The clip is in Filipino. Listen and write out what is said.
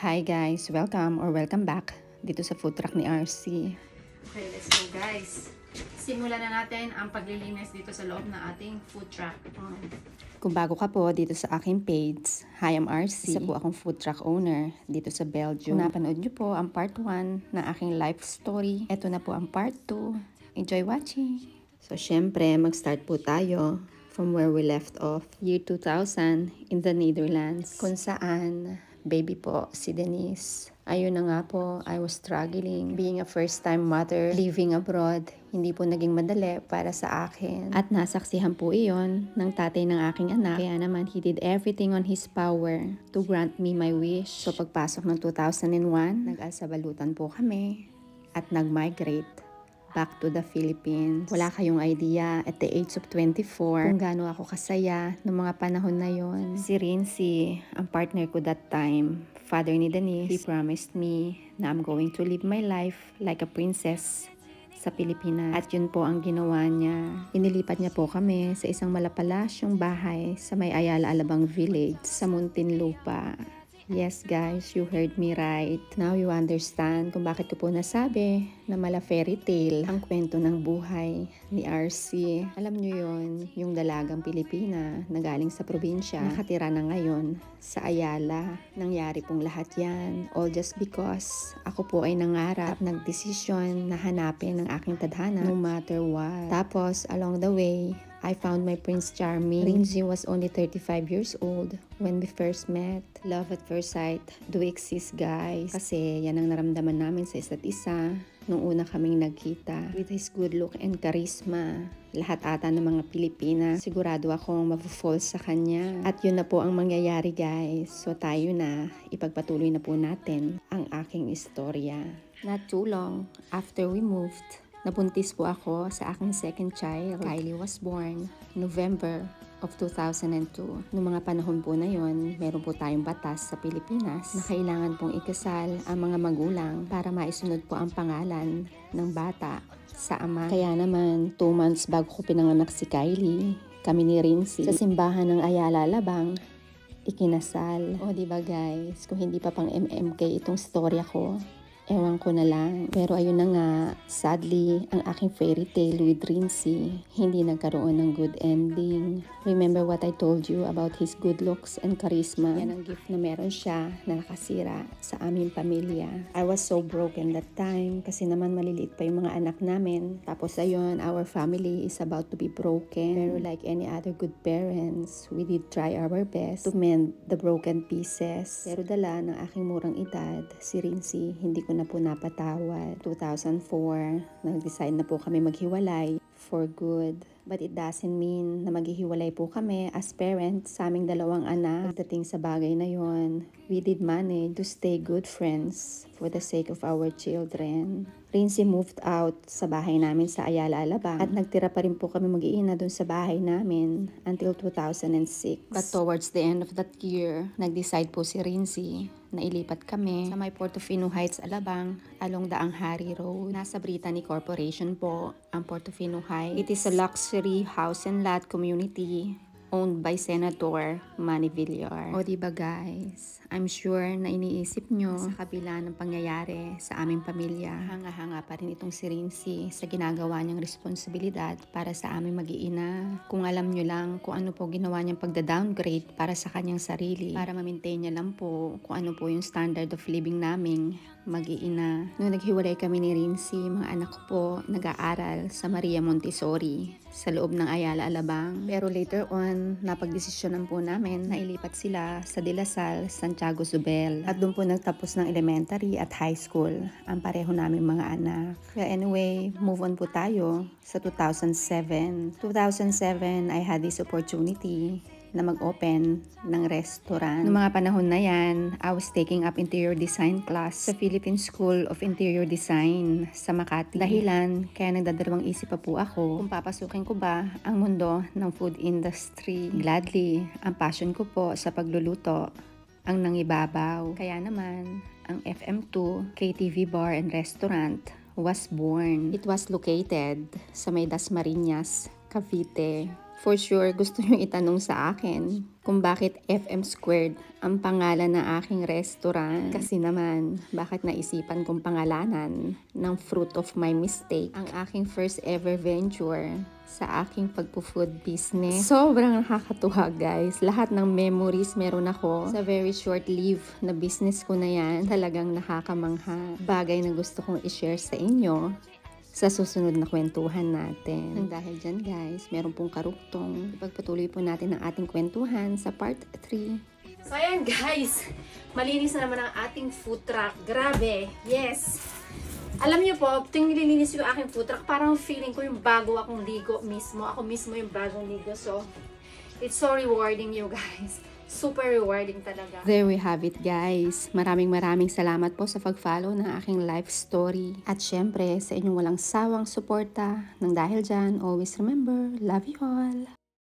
Hi guys! Welcome back dito sa food truck ni RC. Okay, let's go guys. Simulan na natin ang paglilinis dito sa loob ng ating food truck. Kung bago ka po dito sa aking page, hi, I'm RC. Isa po akong food truck owner dito sa Belgium. Kung napanood nyo po ang part 1 ng aking life story, eto na po ang part 2. Enjoy watching! So syempre, mag-start po tayo from where we left off. Year 2000 in the Netherlands, kung saan baby po si Denise. Ayun na nga po, I was struggling being a first-time mother, living abroad. Hindi po naging madali para sa akin. At nasaksihan po iyon ng tatay ng aking anak. Kaya naman, he did everything on his power to grant me my wish. So pagpasok ng 2001, nag-alsabalutan po kami at nag-migrate back to the Philippines. Wala kayong idea at the age of 24 kung gaano ako kasaya noong mga panahon na yon. Si Rincy, ang partner ko that time, father ni Denise, he promised me na I'm going to live my life like a princess sa Pilipinas. At yun po ang ginawa niya. Inilipat niya po kami sa isang malapalasyong bahay sa may Ayala Alabang Village sa Muntinlupa. Yes guys, you heard me right. Now you understand kung bakit ko po nasabi na mala fairy tale ang kwento ng buhay ni RC. Alam nyo yon, yung dalagang Pilipina na galing sa probinsya, nakatira na ngayon sa Ayala. Nangyari pong lahat yan, all just because ako po ay nangarap, nagdesisyon na hanapin ang aking tadhana no matter what. Tapos along the way, I found my Prince Charming. Rinzy was only 35 years old when we first met. Love at first sight do exist, guys. Kasi yan ang naramdaman namin sa isa't isa nung una kaming nagkita. With his good look and charisma, lahat ata ng mga Pilipina, sigurado akong mapufall sa kanya. At yun na po ang mangyayari, guys. So tayo na, ipagpatuloy na po natin ang aking istorya. Not too long after we moved, nabuntis po ako sa aking second child. Kylie was born November of 2002. Noong mga panahon po na yon, meron po tayong batas sa Pilipinas na kailangan pong ikasal ang mga magulang para maisunod po ang pangalan ng bata sa ama. Kaya naman, 2 months bago ko pinanganak si Kylie, kami ni Rincy sa simbahan ng Ayala Alabang ikinasal. O diba guys, kung hindi pa pang MMK itong storya ko, ewan ko na lang. Pero ayun na nga, sadly, ang aking fairy tale with Rincy hindi nagkaroon ng good ending. Remember what I told you about his good looks and charisma? Yan ang gift na meron siya na nakasira sa aming pamilya. I was so broken that time kasi naman maliliit pa yung mga anak namin. Tapos ayun, our family is about to be broken. Pero like any other good parents, we did try our best to mend the broken pieces. Pero dala ng aking murang edad, si Rincy hindi ko na po napatawad. 2004, nag-decide na po kami maghiwalay for good. But it doesn't mean na maghihiwalay po kami as parents sa aming dalawang anak. Pagdating sa bagay na yon, we did manage to stay good friends for the sake of our children. Rincy moved out sa bahay namin sa Ayala Alabang at nagtira pa rin po kami mag-iina dun sa bahay namin until 2006. But towards the end of that year, nag-decide po si Rincy na ilipat kami sa may Portofino Heights, Alabang along Daang Hari Road. Nasa Brittany Corporation po ang Portofino Heights. It is a luxury house and lot community owned by Senator Manny Villar. O diba guys, I'm sure na iniisip nyo sa kabila ng pangyayari sa aming pamilya, hanga-hanga pa rin itong si Rincy sa ginagawa niyang responsibilidad para sa aming mag-iina. Kung alam nyo lang kung ano po ginawa niyang pagda-downgrade para sa kanyang sarili, para ma-maintain niya lang po kung ano po yung standard of living naming mag-iina. Nung naghiwalay kami ni Rincy, mga anak ko po nag-aaral sa Maria Montessori sa loob ng Ayala Alabang. Pero later on, napagdesisyonan po namin na ilipat sila sa De La Salle, Santiago Zubel. At doon po nagtapos ng elementary at high school ang pareho namin mga anak. Well, anyway, move on po tayo sa 2007. 2007, I had this opportunity na mag-open ng restaurant. Noong mga panahon na yan, I was taking up interior design class sa Philippine School of Interior Design sa Makati. Dahilan, kaya nagdadalawang isip pa po ako kung papasukin ko ba ang mundo ng food industry. Gladly, ang passion ko po sa pagluluto ang nangibabaw. Kaya naman, ang FM2 KTV Bar and Restaurant was born. It was located sa may Dasmariñas, Cavite, For sure, gusto nyo itanong sa akin kung bakit FM Squared ang pangalan ng aking restaurant. Kasi naman, bakit naisipan kong pangalanan ng fruit of my mistake ang aking first ever venture sa aking pagpo-food business. Sobrang nakakatuwa guys. Lahat ng memories meron ako sa very short-lived na business ko na yan. Talagang nakakamangha. Bagay na gusto kong i-share sa inyo sa susunod na kwentuhan natin. Nang dahil dyan guys, meron pong karuktong. Ipagpatuloy po natin ang ating kwentuhan sa part 3. So ayan guys, malinis na naman ang ating food truck. Grabe, yes! Alam niyo po, tuwing nililinis ko yung aking food truck, parang feeling ko yung bago akong ligo mismo. Ako mismo yung bagong ligo. So, it's so rewarding you guys. Super rewarding talaga. There we have it guys. Maraming salamat po sa pag-follow ng aking life story. At syempre, sa inyong walang sawang suporta. Nang dahil dyan, always remember, love you all.